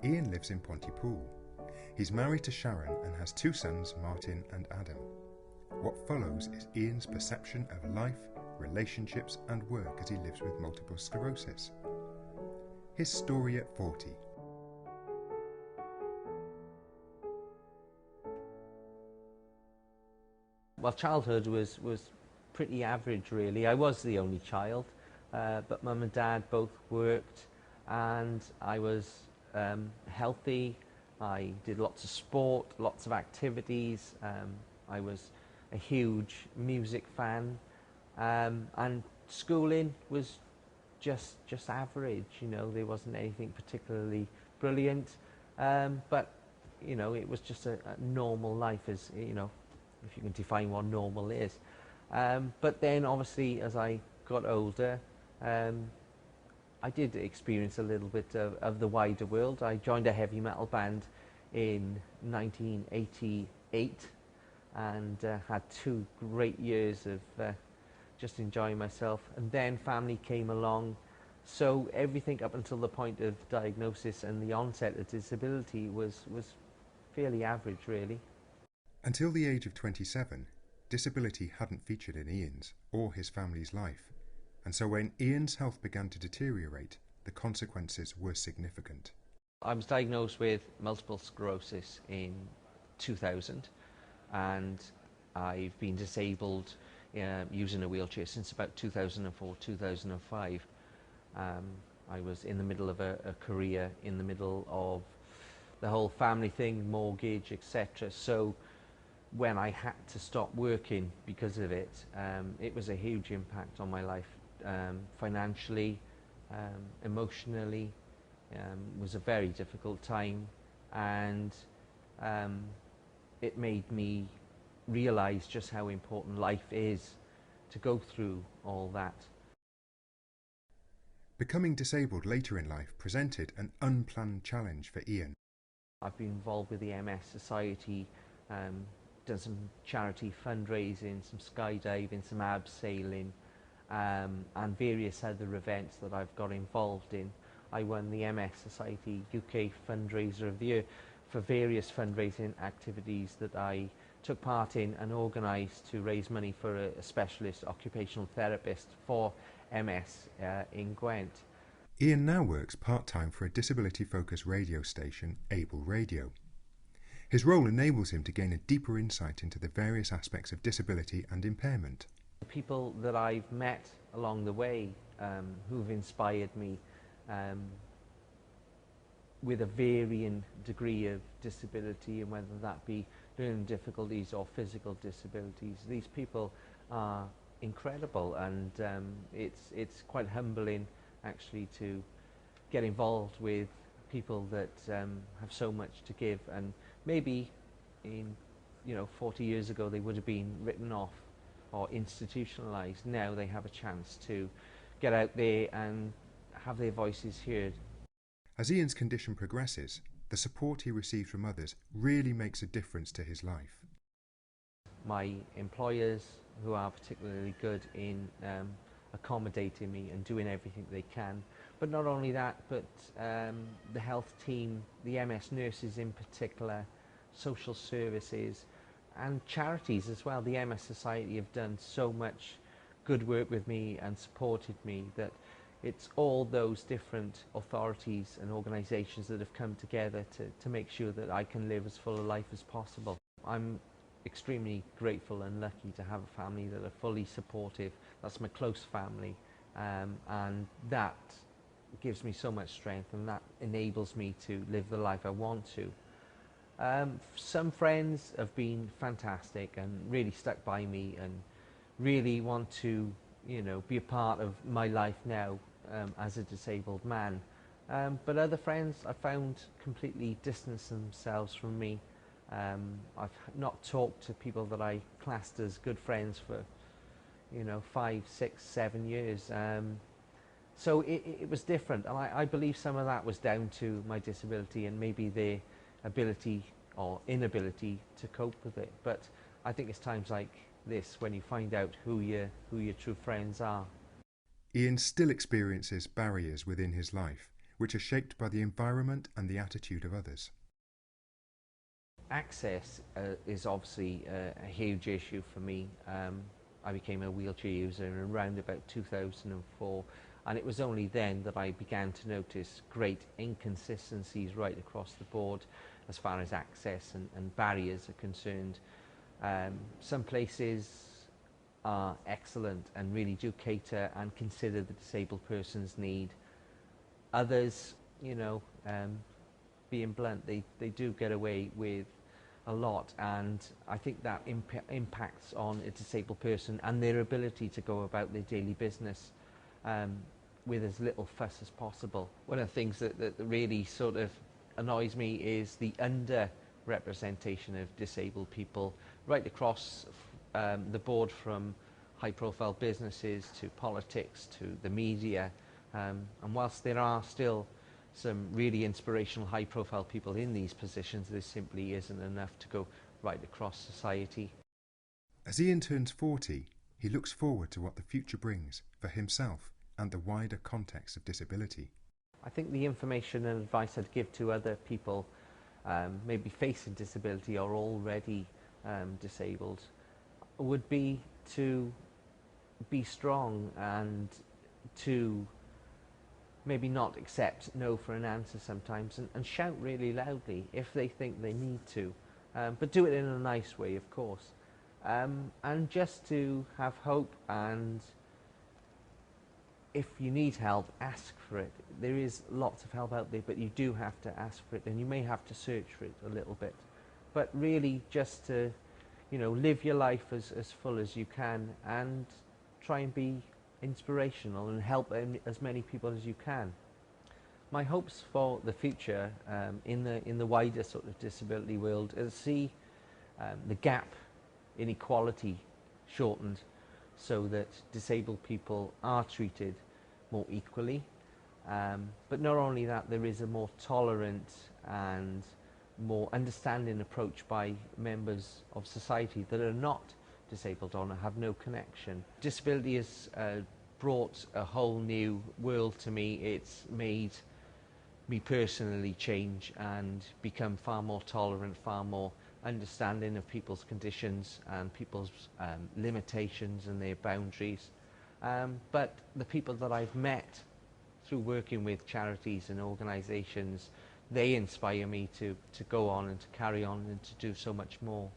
Ian lives in Pontypool. He's married to Sharon and has two sons, Martin and Adam. What follows is Ian's perception of life, relationships and work as he lives with multiple sclerosis. His story at 40. Well, childhood was pretty average really. I was the only child, but mum and dad both worked and I was healthy. I did lots of sport, lots of activities. I was a huge music fan, and schooling was just average. You know, there wasn't anything particularly brilliant, but you know, it was just a normal life, as you know, if you can define what normal is. But then obviously as I got older, I did experience a little bit of the wider world. I joined a heavy metal band in 1988 and had 2 great years of just enjoying myself, and then family came along, so everything up until the point of diagnosis and the onset of disability was fairly average really. Until the age of 27, disability hadn't featured in Ian's or his family's life, and so when Ian's health began to deteriorate, the consequences were significant. I was diagnosed with multiple sclerosis in 2000, and I've been disabled using a wheelchair since about 2004, 2005. I was in the middle of a career, in the middle of the whole family thing, mortgage, etc. So when I had to stop working because of it, it was a huge impact on my life, financially, emotionally. It was a very difficult time, and it made me realize just how important life is to go through all that. Becoming disabled later in life presented an unplanned challenge for Ian. I've been involved with the MS Society, done some charity fundraising, some skydiving, some abseiling, and various other events that I've got involved in. I won the MS Society UK Fundraiser of the Year for various fundraising activities that I took part in and organised to raise money for a specialist occupational therapist for MS in Gwent. Ian now works part-time for a disability-focused radio station, Able Radio. His role enables him to gain a deeper insight into the various aspects of disability and impairment. The people that I've met along the way who've inspired me with a varying degree of disability, and whether that be learning difficulties or physical disabilities, these people are incredible, and it's quite humbling actually to get involved with people that have so much to give, and maybe in 40 years ago they would have been written off or institutionalized. Now they have a chance to get out there and have their voices heard. As Ian's condition progresses, the support he receives from others really makes a difference to his life. My employers, who are particularly good in accommodating me and doing everything they can, but not only that, but the health team, the MS nurses in particular, social services and charities as well. The MS Society have done so much good work with me and supported me, that it's all those different authorities and organisations that have come together to make sure that I can live as full a life as possible. I'm extremely grateful and lucky to have a family that are fully supportive. That's my close family, and that gives me so much strength, and that enables me to live the life I want to. Some friends have been fantastic and really stuck by me and really want to, be a part of my life now as a disabled man. But other friends I found completely distanced themselves from me. I've not talked to people that I classed as good friends for 5, 6, 7 years. So it was different, and I believe some of that was down to my disability and maybe their ability or inability to cope with it. But I think it's times like this when you find out who your true friends are. Ian still experiences barriers within his life, which are shaped by the environment and the attitude of others. Access is obviously a huge issue for me. I became a wheelchair user around about 2004, and it was only then that I began to notice great inconsistencies right across the board as far as access and barriers are concerned. Some places are excellent and really do cater and consider the disabled person's need. Others, being blunt, they do get away with a lot, and I think that impacts on a disabled person and their ability to go about their daily business with as little fuss as possible. One of the things that really sort of annoys me is the under-representation of disabled people right across the board, from high-profile businesses to politics to the media. And whilst there are still some really inspirational high-profile people in these positions, there simply isn't enough to go right across society. As Ian turns 40, he looks forward to what the future brings for himself and the wider context of disability. I think the information and advice I'd give to other people maybe facing disability or already disabled would be to be strong and to maybe not accept no for an answer sometimes, and shout really loudly if they think they need to, but do it in a nice way, of course, and just to have hope, and if you need help, ask for it. There is lots of help out there, but you do have to ask for it, and you may have to search for it a little bit, but really just to live your life as full as you can, and try and be inspirational and help as many people as you can. My hopes for the future in the wider sort of disability world is to see the gap in equality shortened, so that disabled people are treated more equally. But not only that, there is a more tolerant and more understanding approach by members of society that are not disabled or have no connection. Disability has brought a whole new world to me. It's made me personally change and become far more tolerant, far more understanding of people's conditions and people's limitations and their boundaries. But the people that I've met through working with charities and organisations, they inspire me to go on and to carry on and to do so much more.